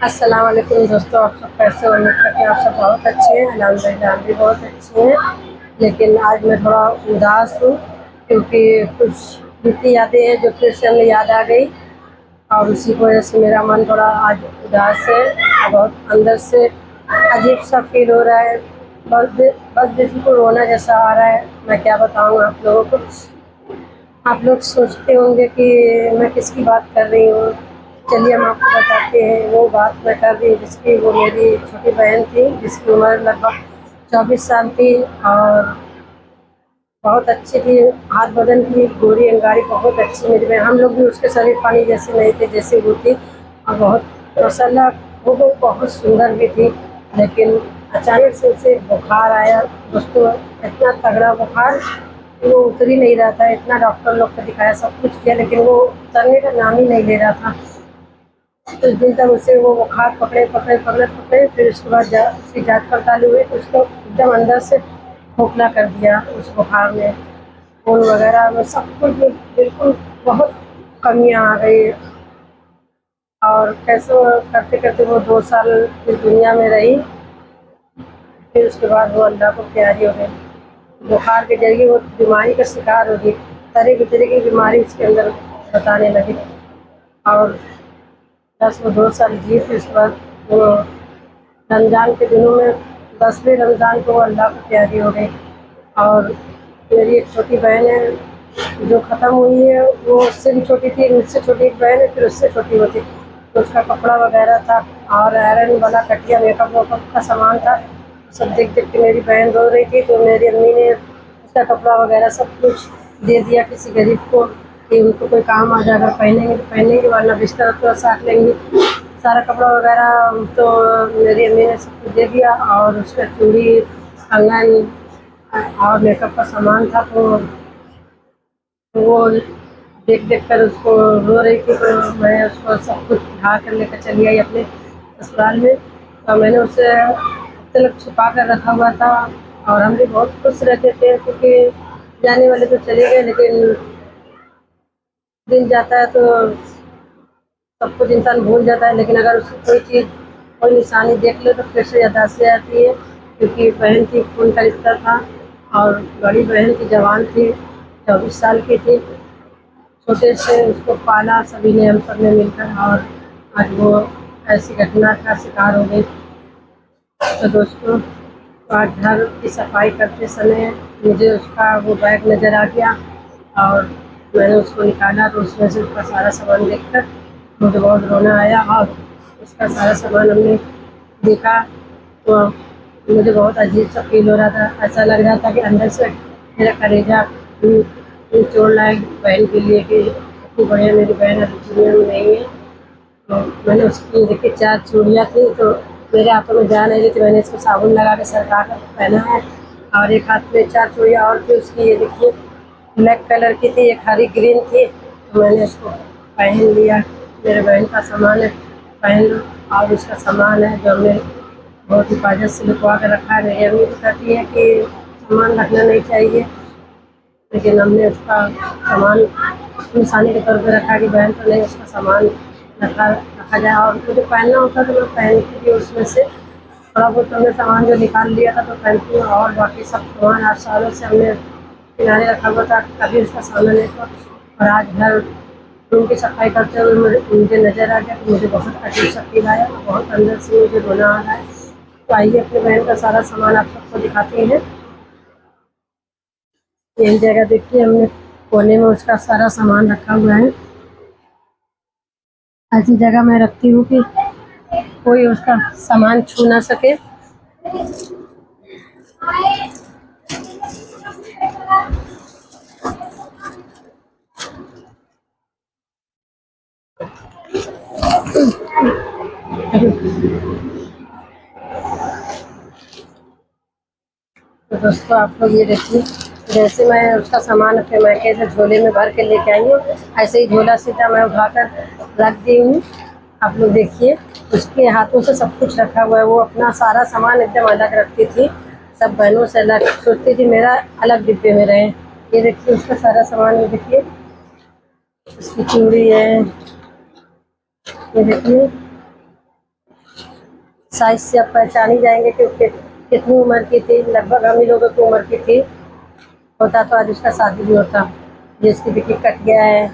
अस्सलाम वालेकुम दोस्तों, आप सब कैसे हो? उम्मीद करते हैं आप सब बहुत अच्छे हैं। अल्हम्दुलिल्लाह हम भी बहुत अच्छे हैं। लेकिन आज मैं थोड़ा उदास हूँ क्योंकि कुछ बीती यादें हैं जो फिर से हमें याद आ गई और उसी की वजह से मेरा मन थोड़ा आज उदास है और बहुत अंदर से अजीब सा फील हो रहा है। बस दिल को रोना जैसा आ रहा है। मैं क्या बताऊँ आप लोगों को। आप लोग सोचते होंगे कि मैं किसकी बात कर रही हूँ। चलिए हम आपको बताते हैं। वो बात मैं कर रही हूँ जिसकी, वो मेरी छोटी बहन थी जिसकी उम्र लगभग 24 साल थी और बहुत अच्छी थी। हाथ बदन की गोरी अंगारी बहुत अच्छी मेरी बहन। हम लोग भी उसके शरीर पानी जैसे नहीं थे जैसे वो थी और बहुत माशाल्लाह वो बहुत सुंदर भी थी। लेकिन अचानक से उसे बुखार आया दोस्तों, इतना तगड़ा बुखार कि वो उतर ही नहीं रहा था। इतना डॉक्टर लोग को दिखाया, सब कुछ किया, लेकिन वो उतरने का नाम ही नहीं ले रहा था। कुछ दिन तक उसे वो बुखार पकड़े पकड़े पकड़े पकड़े, फिर उसके बाद उसकी जाँच पड़ताल हुई तो उसको एकदम अंदर से खोखला कर दिया उस बुखार ने। खून वगैरह में सब कुछ में बिल्कुल बहुत कमियाँ आ गई और कैसे करते करते वो 2 साल इस दुनिया में रही। फिर उसके बाद वो अल्लाह को प्यारी हो गई। बुखार के जरिए वो बीमारी का शिकार हो गई। तरह तरह की बीमारी उसके अंदर बताने लगी और बस वो 2 साल जी। फिर उसके बाद वो रमज़ान के दिनों में 10वें रमज़ान को वो अल्लाह को प्यारी हो गई। और मेरी एक छोटी बहन है जो ख़त्म हुई है, वो उससे भी छोटी थी। मुझसे छोटी एक बहन है, फिर उससे छोटी वो थी। तो उसका कपड़ा वगैरह था और आयरन वाला कटिया मेकअप वेकअप का सामान था। सब देख देख के मेरी बहन रो रही थी तो मेरी अम्मी ने उसका कपड़ा वगैरह सब कुछ दे दिया किसी गरीब को कि उनको कोई काम आ जाएगा, पहनेंगे तो पहनेंगे वरना बिस्तर तो साथ लेंगे। सारा कपड़ा वगैरह तो मेरी अम्मी ने सब कुछ दे दिया और उसका चूड़ी, कंगन और मेकअप का सामान था। तो वो देख देख कर उसको रो रही थी तो मैं उसको सब कुछ उठा कर लेकर चली आई अपने ससुराल में। तो मैंने उसे तिलक छुपा कर रखा हुआ था और हम भी बहुत खुश रहते थे क्योंकि जाने वाले तो चले गए, लेकिन दिन जाता है तो सब कुछ इंसान भूल जाता है। लेकिन अगर उसकी कोई चीज़, कोई निशानी देख ले तो फिर से याददाश्त आती है क्योंकि बहन की खून का रिश्ता था और बड़ी बहन की जवान थी, 24 साल की थी। छोटे से उसको पाला सभी ने, हम सब ने मिलकर, और आज वो ऐसी घटना का शिकार हो गई। तो दोस्तों, आज घर की सफाई करते समय मुझे उसका वो बैग नज़र आ गया और मैंने उसको निकाला तो उसमें से उसका सारा सामान देखकर मुझे बहुत रोना आया और उसका सारा सामान हमने देखा तो मुझे बहुत अजीब सा फील हो रहा था। ऐसा लग रहा था कि अंदर से मेरा कलेजा निचोड़ लायक बहन के लिए कि इतनी बढ़िया मेरी बहन अभी दुनिया में नहीं है। तो मैंने उसकी देखिए 4 चूड़ियाँ थी तो मेरे हाथों में जा नहीं रही थी। मैंने इसको साबुन लगा के सरका कर पहना है और एक हाथ में 4 चूड़ियाँ और थी उसकी, ये देखिए ब्लैक कलर की थी, एक हरी ग्रीन थी। तो मैंने उसको पहन लिया। मेरे बहन का सामान है, पहन लो। और उसका सामान है जो हमने बहुत हिफाजत से लुकवा कर रखा है। मेरी अम्मी तो कहती है कि सामान रखना नहीं चाहिए, लेकिन हमने उसका सामान निशानी के तौर पे रखा कि बहन तो नहीं, उसका सामान रखा रखा जाए। और मुझे पहनना होता तो मैं पहनती थी उसमें से थोड़ा बहुत। हमने सामान जो निकाल लिया था तो पहनती हूँ और बाकी सब सामान 8 सालों से हमने किनारे रखा हुआ था, कभी उसका सामान नहीं था। और आज घर रूम की सफाई करते हुए मुझे नज़र आ गया तो मुझे बहुत अजीब सा फील आया, बहुत अंदर से मुझे रोना आ रहा है। तो आइए अपनी बहन का सारा सामान आप सबको दिखाते हैं। यही जगह देखिए, हमने कोने में उसका सारा सामान रखा हुआ है। ऐसी जगह मैं रखती हूँ कि कोई उसका सामान छू ना सके। तो दोस्तों आप लोग ये देखिए, जैसे मैं उसका सामान अपने मायके से झोले में भर के लेके आई हूँ, ऐसे ही झोला सीधा मैं उठाकर रख दी हूँ। आप लोग देखिए, उसके हाथों से सब कुछ रखा हुआ है। वो अपना सारा सामान एकदम अलग रखती थी, सब बहनों से अलग सोचती थी मेरा अलग डिब्बे में रहे। ये देखिए उसका सारा सामान, ये देखिए उसकी चूड़ी है, ये देखिए साइज से आप पहचान ही जाएंगे कि कितनी उम्र की थी। लगभग हम ही लोगों की उम्र की थी। होता तो आज उसका शादी भी होता। ये इसकी बिक्री कट गया है।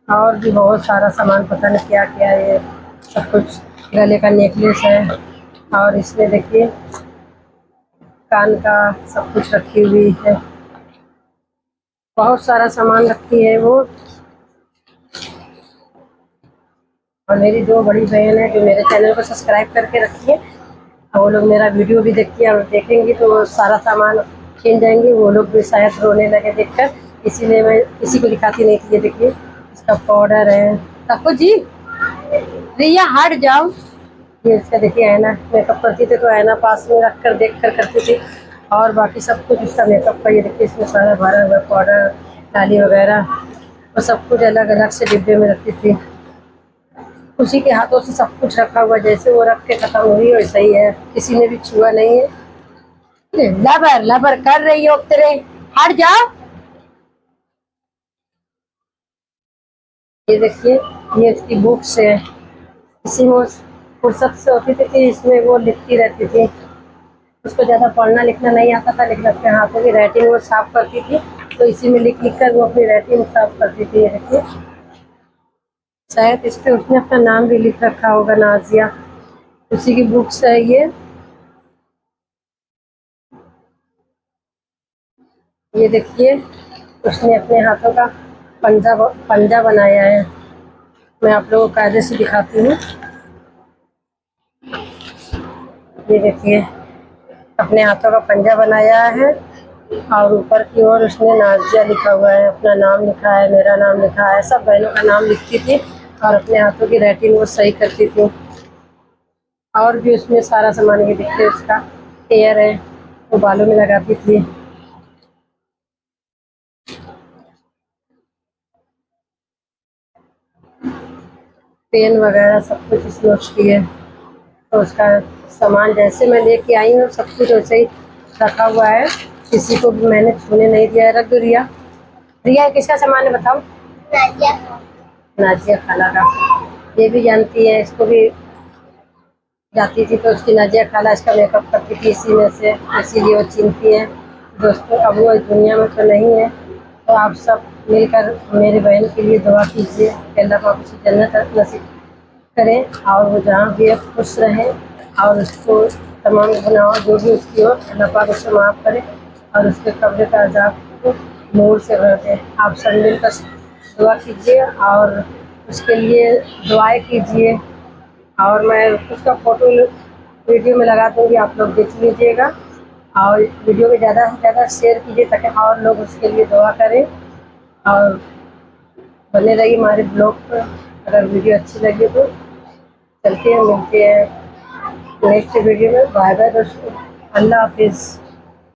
और भी बहुत सारा सामान, पता नहीं क्या क्या है ये। सब कुछ गले का नेकलेस है। और इसमें देखिए कान का सब कुछ रखी हुई है। बहुत सारा सामान रखती है वो। और मेरी दो बड़ी बहन है जो मेरे चैनल को सब्सक्राइब करके रखी है। और वो लोग मेरा वीडियो भी देखती है और देखेंगी तो वो सारा सामान छीन जाएंगी। वो लोग भी शायद रोने लगे देखकर, इसीलिए मैं किसी को दिखाती नहीं थी। ये देखिए इसका पाउडर है। काकू जी, रिया हट जाओ। ये इसका देखिए आईना, मेकअप करती थी तो आईना पास में रख कर देख कर करती थी। और बाकी सब कुछ इसका मेकअप का, ये देखिए इसमें सारा भरा हुआ पाउडर, डाली वगैरह, वो सब कुछ अलग अलग से डिब्बे में रखती थी। उसी के हाथों से सब कुछ रखा हुआ, जैसे वो रख के खत्म हुई वैसा ही है, किसी ने भी छुआ नहीं है। लबर लबर कर रही हो तेरे, हट जाओ। ये देखिए ये इसकी बुक्स है। इसी में फुर्सत से होती थी कि इसमें वो लिखती रहती थी। उसको ज़्यादा पढ़ना लिखना नहीं आता था, लेकिन अपने हाथों की राइटिंग वो साफ करती थी। तो इसी में लिख लिख कर वो अपनी राइटिंग साफ करती थी। ये देखिए शायद इस पे उसने अपना नाम भी लिख रखा होगा, नाजिया। उसी की बुक्स है ये। ये देखिए उसने अपने हाथों का पंजा पंजा बनाया है। मैं आप लोगों को कायदे से दिखाती हूँ। ये देखिए अपने हाथों का पंजा बनाया है। और ऊपर की ओर उसने नाजिया लिखा हुआ है, अपना नाम लिखा है, मेरा नाम लिखा है, सब बहनों का नाम लिखती थी। और अपने हाथों की राइटिंग वो सही करती थी। और भी उसमें सारा सामान, ये देखिए उसका हेयर है, वो बालों में लगाती थी। पेन वगैरह सब कुछ इसमें उसकी है। तो उसका सामान जैसे मैं लेके आई हूँ सब कुछ वैसे ही रखा हुआ है। किसी को भी मैंने छूने नहीं दिया है। रख दो रिया। रिया ये किसका सामान है बताओ? नाजिया। नाजिया खाला का। ये भी जानती है, इसको भी जाती थी तो उसकी नाजिया खाला इसका मेकअप करती थी इसी में से, इसीलिए वो चिनती है। दोस्तों अब वो इस दुनिया में तो नहीं है। तो आप सब मिलकर मेरी बहन के लिए दुआ कीजिए कि अल्लाह पाक उसे जन्नत नसीब करें और वो जहाँ भी है खुश रहें। और उसको तमाम गुनाहों जो भी उसकी हो अल्लाह पाक उसको माफ़ करे और उसके कब्र का अज़ाब को नूर से भर दे। आप सब मिलकर दुआ कीजिए और उसके लिए दुआएं कीजिए। और मैं उसका फ़ोटो वीडियो में लगा दूँगी, आप लोग देख लीजिएगा। और वीडियो को ज़्यादा से ज़्यादा शेयर कीजिए ताकि और लोग उसके लिए दुआ करें। और बने रहिए हमारे ब्लॉग पर। अगर वीडियो अच्छी लगी तो चलते हैं, मिलते हैं नेक्स्ट वीडियो में। बाय बाय दोस्तों, अल्लाह हाफिज़।